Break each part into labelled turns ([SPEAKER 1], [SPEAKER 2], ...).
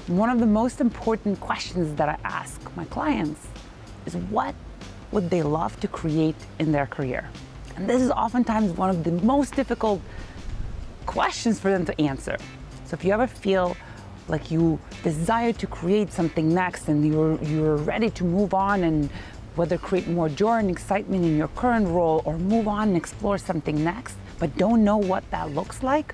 [SPEAKER 1] One of the most important questions that I ask my clients is what would they love to create in their career? And this is oftentimes one of the most difficult questions for them to answer. So if you ever feel like you desire to create something next and you're ready to move on and whether create more joy and excitement in your current role or move on and explore something next, but don't know what that looks like,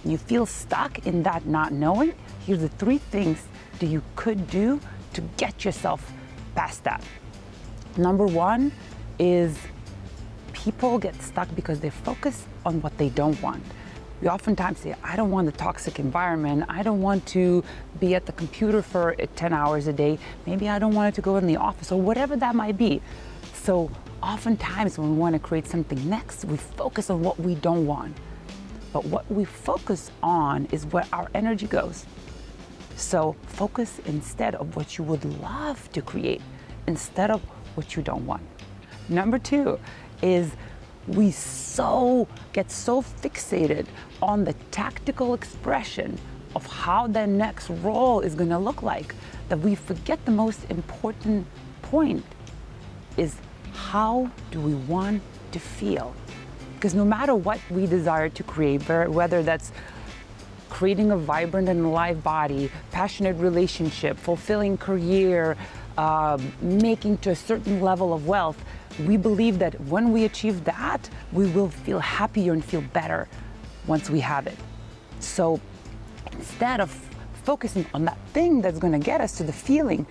[SPEAKER 1] you feel stuck in that not knowing, here's the 3 things that you could do to get yourself past that. Number 1 is people get stuck because they focus on what they don't want. We oftentimes say, I don't want a toxic environment. I don't want to be at the computer for 10 hours a day. Maybe I don't want it to go in the office or whatever that might be. So oftentimes when we want to create something next, we focus on what we don't want. But what we focus on is where our energy goes. So focus instead of what you would love to create instead of what you don't want. Number 2 is we get so fixated on the tactical expression of how the next role is going to look like that we forget the most important point is how do we want to feel? Because no matter what we desire to create, whether that's creating a vibrant and alive body, passionate relationship, fulfilling career, making to a certain level of wealth, we believe that when we achieve that, we will feel happier and feel better once we have it. So instead of focusing on that thing that's going to get us to the feeling,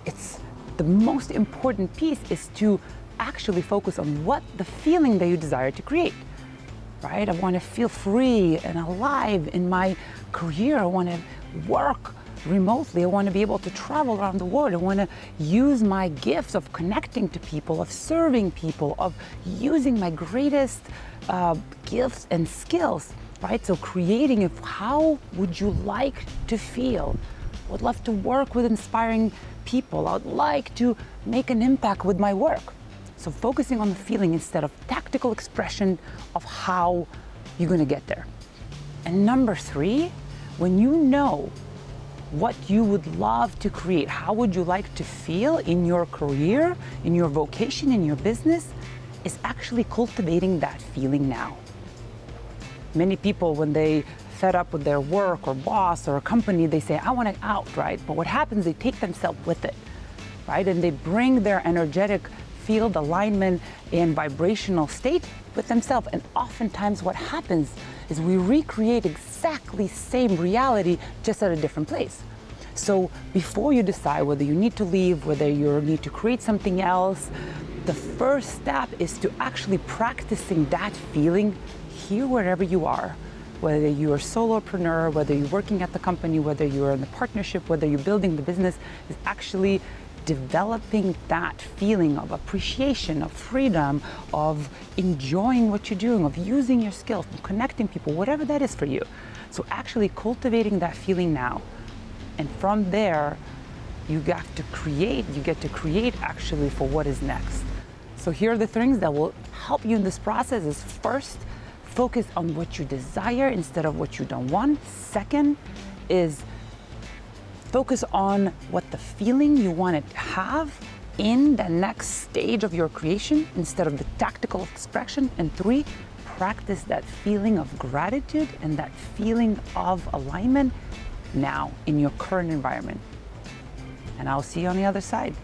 [SPEAKER 1] it's the most important piece is to actually focus on what the feeling that you desire to create, right? I want to feel free and alive in my career. I want to work remotely. I want to be able to travel around the world. I want to use my gifts of connecting to people, of serving people, of using my greatest gifts and skills, right? So creating how would you like to feel? I would love to work with inspiring people. I would like to make an impact with my work. So focusing on the feeling instead of tactical expression of how you're going to get there. And number 3, when you know what you would love to create, how would you like to feel in your career, in your vocation, in your business, is actually cultivating that feeling now. Many people, when they fed up with their work or boss or a company, they say, I want to out, right? But what happens, they take themselves with it, right? And they bring their energetic field alignment and vibrational state with themselves. And oftentimes what happens is we recreate exactly same reality, just at a different place. So before you decide whether you need to leave, whether you need to create something else, the first step is to actually practicing that feeling here wherever you are. Whether you're a solopreneur, whether you're working at the company, whether you're in the partnership, whether you're building the business, is actually developing that feeling of appreciation, of freedom, of enjoying what you're doing, of using your skills, of connecting people, whatever that is for you. So actually cultivating that feeling now. And from there, you get to create actually for what is next. So here are the things that will help you in this process is first, focus on what you desire instead of what you don't want. Second is focus on what the feeling you want to have in the next stage of your creation instead of the tactical expression. And 3, practice that feeling of gratitude and that feeling of alignment now in your current environment. And I'll see you on the other side.